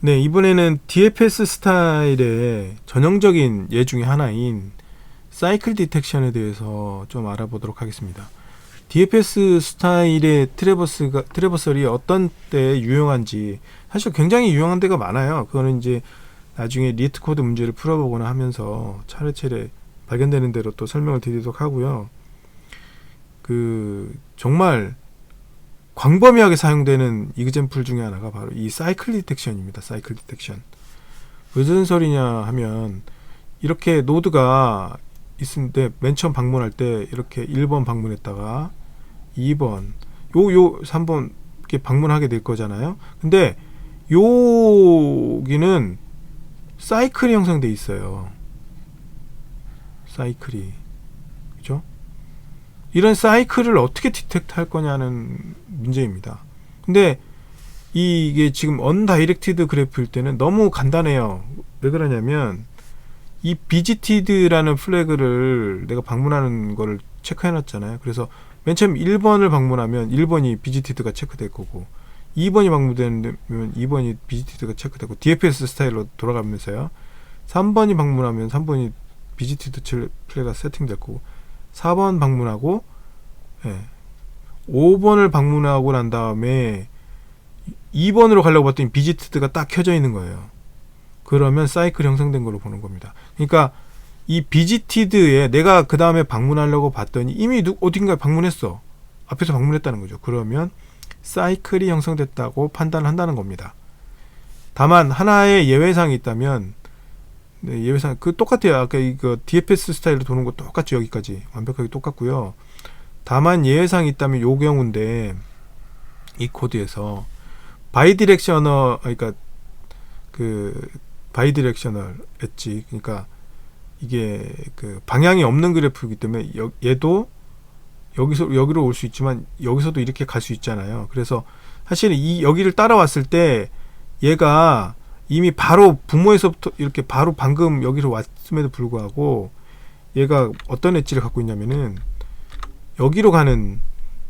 네, 이번에는 DFS 스타일의 전형적인 예 중에 하나인 사이클 디텍션에 대해서 좀 알아보도록 하겠습니다. DFS 스타일의 트래버설이 어떤 때 유용한지, 사실 굉장히 유용한 데가 많아요. 그거는 이제 나중에 리트 코드 문제를 풀어보거나 하면서 차례차례 발견되는 대로 또 설명을 드리도록 하고요. 정말 광범위하게 사용되는 이그젠플 중에 하나가 바로 이 사이클 디텍션입니다. 사이클 디텍션. 무슨 소리냐 하면, 이렇게 노드가 있는데 맨 처음 방문할 때 이렇게 1번 방문했다가 2번, 3번 이렇게 방문하게 될 거잖아요. 근데 여기는 사이클이 형성돼 있어요. 사이클이. 그죠? 이런 사이클을 어떻게 디텍트 할 거냐는 문제입니다. 근데 이게 지금 언다이렉티드 그래프일 때는 너무 간단해요. 왜 그러냐면 이 비지티드라는 플래그를 내가 방문하는 거를 체크해 놨잖아요. 그래서 맨 처음 1번을 방문하면 1번이 비지티드가 체크될 거고, 2번이 방문되면 2번이 비지티드가 체크되고, DFS 스타일로 돌아가면서요. 3번이 방문하면 3번이 비지티드 플래그가 세팅될 거고, 4번 방문하고 5번을 방문하고 난 다음에 2번으로 가려고 봤더니 비지티드가 딱 켜져 있는 거예요. 그러면 사이클 형성된 걸로 보는 겁니다. 그러니까 이 비지티드에 내가 그 다음에 방문하려고 봤더니 이미 어딘가에 방문했어. 앞에서 방문했다는 거죠. 그러면 사이클이 형성됐다고 판단한다는 겁니다. 다만 하나의 예외사항이 있다면, 예외상 똑같아요. 아까 이거 DFS 스타일로 도는 거 똑같죠. 여기까지 완벽하게 똑같고요. 다만 예외사항이 있다면 요 경우인데, 이 코드에서 바이디렉셔널, 그러니까 바이디렉셔널 엣지, 그러니까 이게 방향이 없는 그래프이기 때문에 얘도 여기로 올 수 있지만 여기서도 이렇게 갈 수 있잖아요. 그래서 사실 여기를 따라왔을 때 얘가 이미 바로 부모에서부터 이렇게 바로 방금 여기로 왔음에도 불구하고 얘가 어떤 엣지를 갖고 있냐면은 여기로 가는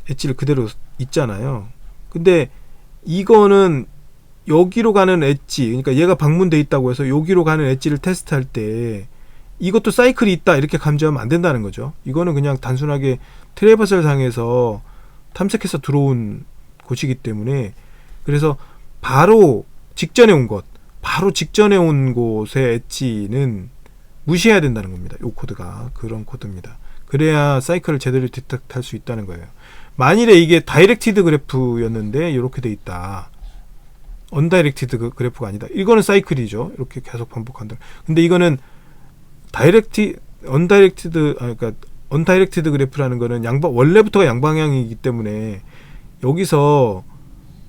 엣지를 그대로 있잖아요. 근데 이거는 여기로 가는 엣지, 그러니까 얘가 방문돼 있다고 해서 여기로 가는 엣지를 테스트할 때 이것도 사이클이 있다 이렇게 감지하면 안 된다는 거죠. 이거는 그냥 단순하게 트래버설 상에서 탐색해서 들어온 곳이기 때문에, 그래서 바로 직전에 온 곳의 엣지는 무시해야 된다는 겁니다. 이 코드가 그런 코드입니다. 그래야 사이클을 제대로 디텍트 할 수 있다는 거예요. 만일에 이게 다이렉티드 그래프였는데 이렇게 돼 있다, 언다이렉티드 그래프가 아니다, 이거는 사이클이죠. 이렇게 계속 반복한다. 근데 이거는 언다이렉티드 그래프라는 거는 원래부터가 양방향이기 때문에 여기서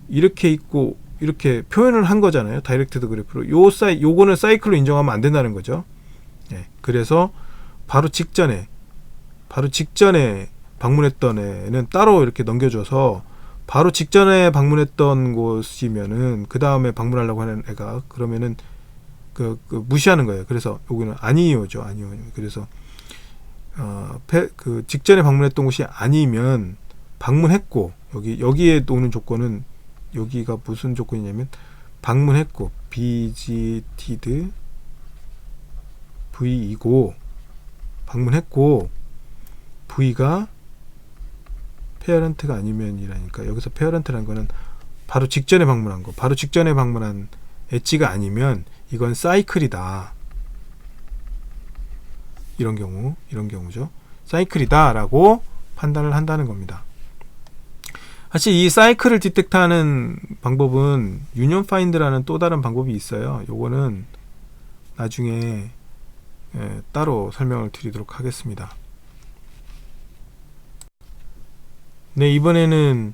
이렇게 있고 이렇게 표현을 한 거잖아요. 다이렉티드 그래프로. 요거는 사이클로 인정하면 안 된다는 거죠. 그래서 바로 직전에 방문했던 애는 따로 이렇게 넘겨줘서, 바로 직전에 방문했던 곳이면은 그 다음에 방문하려고 하는 애가 그러면은 무시하는 거예요. 그래서 여기는 아니요죠. 아니요. 그래서 직전에 방문했던 곳이 아니면 방문했고, 여기에 오는 조건은, 여기가 무슨 조건이냐면 방문했고 비지티드 V이고, 방문했고 V가 페어런트가 아니면이라니까, 여기서 페어런트라는 거는 바로 직전에 방문한 거, 바로 직전에 방문한 엣지가 아니면 이건 사이클이다. 이런 경우죠. 사이클이다 라고 판단을 한다는 겁니다. 사실 이 사이클을 디텍트하는 방법은 유니온 파인드라는 또 다른 방법이 있어요. 요거는 나중에 따로 설명을 드리도록 하겠습니다. 네, 이번에는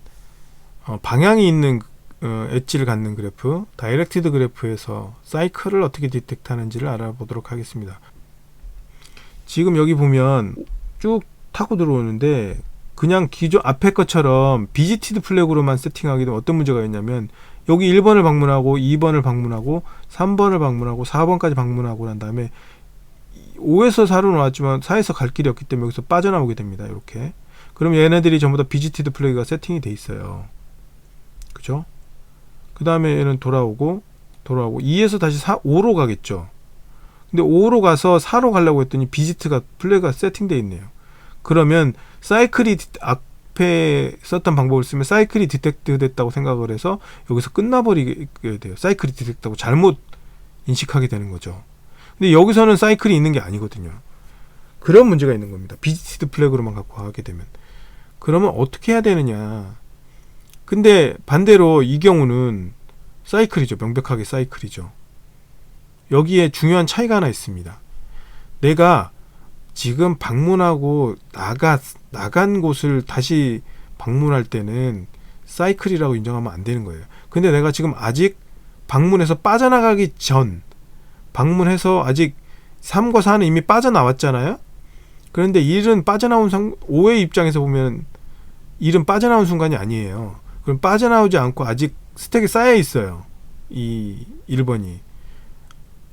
방향이 있는 엣지를 갖는 그래프, 다이렉티드 그래프에서 사이클을 어떻게 디텍트 하는지를 알아보도록 하겠습니다. 지금 여기 보면 쭉 타고 들어오는데, 그냥 기존 앞에 것처럼 비지티드 플래그로만 세팅하게 되면 어떤 문제가 있냐면, 여기 1번을 방문하고 2번을 방문하고 3번을 방문하고 4번까지 방문하고 난 다음에 5에서 4로 나왔지만 4에서 갈 길이 없기 때문에 여기서 빠져나오게 됩니다. 이렇게. 그럼 얘네들이 전부 다 비지티드 플래그가 세팅이 돼 있어요. 그죠? 그 다음에 얘는 돌아오고 돌아오고 2에서 다시 5로 가겠죠. 근데 5로 가서 4로 가려고 했더니 비지트가 플래그가 세팅되어 있네요. 그러면 사이클이 앞에 썼던 방법을 쓰면 사이클이 디텍트 됐다고 생각을 해서 여기서 끝나버리게 돼요. 사이클이 디텍트하고 잘못 인식하게 되는 거죠. 근데 여기서는 사이클이 있는 게 아니거든요. 그런 문제가 있는 겁니다. 비지티드 플래그로만 갖고 하게 되면. 그러면 어떻게 해야 되느냐. 근데 반대로 이 경우는 사이클이죠. 명백하게 사이클이죠. 여기에 중요한 차이가 하나 있습니다. 내가 지금 방문하고 나간 곳을 다시 방문할 때는 사이클이라고 인정하면 안 되는 거예요. 근데 내가 지금 아직 방문해서 빠져나가기 전, 방문해서 아직 3과 4는 이미 빠져나왔잖아요. 그런데 1은 빠져나온 5의 입장에서 보면 1은 빠져나온 순간이 아니에요. 그럼 빠져나오지 않고 아직 스택에 쌓여 있어요. 이 1번이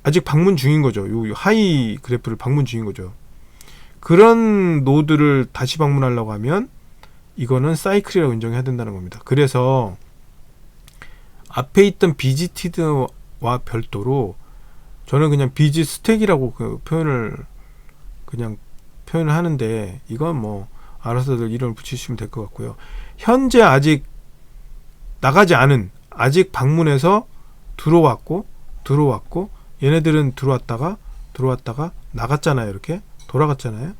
아직 방문 중인 거죠. 요 하이 그래프를 방문 중인 거죠. 그런 노드를 다시 방문하려고 하면 이거는 사이클이라고 인정해야 된다는 겁니다. 그래서 앞에 있던 비지티드와 별도로 저는 그냥 비지 스택이라고 표현을 하는데, 이건 뭐 알아서들 이름을 붙이시면 될 것 같고요. 현재 아직 나가지 않은, 아직 방문해서 들어왔고 얘네들은 들어왔다가 나갔잖아요. 이렇게 돌아갔잖아요.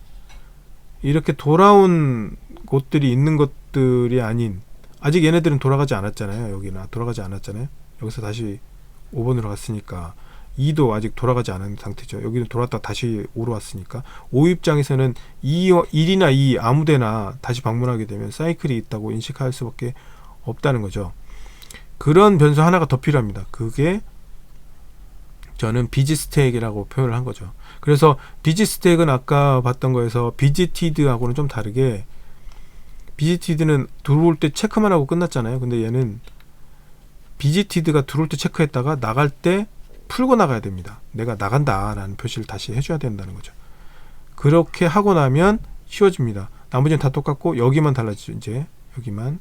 이렇게 돌아온 곳들이 있는 것들이 아닌, 아직 얘네들은 돌아가지 않았잖아요. 여기나 돌아가지 않았잖아요. 여기서 다시 5번으로 갔으니까 2도 아직 돌아가지 않은 상태죠. 여기는 돌아왔다 다시 5로 왔으니까 5 입장에서는 1이나 2 아무데나 다시 방문하게 되면 사이클이 있다고 인식할 수밖에 없다는 거죠. 그런 변수 하나가 더 필요합니다. 그게 저는 비지 스택이라고 표현을 한 거죠. 그래서 비지 스택은 아까 봤던 거에서 비지티드하고는 좀 다르게, 비지티드는 들어올 때 체크만 하고 끝났잖아요. 근데 얘는 비지티드가 들어올 때 체크했다가 나갈 때 풀고 나가야 됩니다. 내가 나간다 라는 표시를 다시 해줘야 된다는 거죠. 그렇게 하고 나면 쉬워집니다. 나머지는 다 똑같고 여기만 달라지죠. 이제 여기만,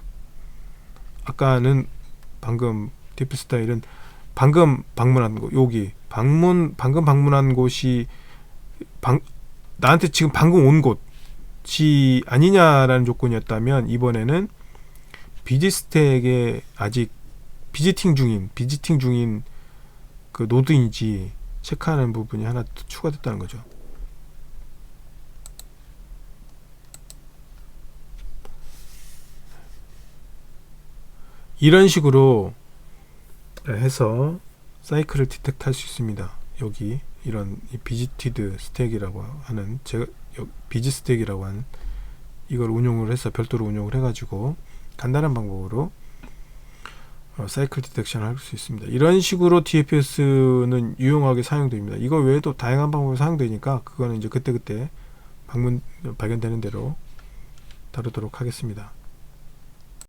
아까는 방금 디프 스타일은 방금 방문한 곳, 여기 방금 방문한 곳이 나한테 지금 방금 온 곳이 아니냐라는 조건이었다면, 이번에는 비지 스택에 아직 비지팅 중인 그 노드인지 체크하는 부분이 하나 추가됐다는 거죠. 이런 식으로 해서 사이클을 디텍트 할 수 있습니다. 여기 이런 비지티드 스택이라고 하는, 제가 비지 스택이라고 하는 이걸 운용을 해서 별도로 운용을 해가지고 간단한 방법으로 사이클 디텍션을 할 수 있습니다. 이런 식으로 TFS는 유용하게 사용됩니다. 이거 외에도 다양한 방법으로 사용되니까 그거는 이제 그때그때 발견되는 대로 다루도록 하겠습니다.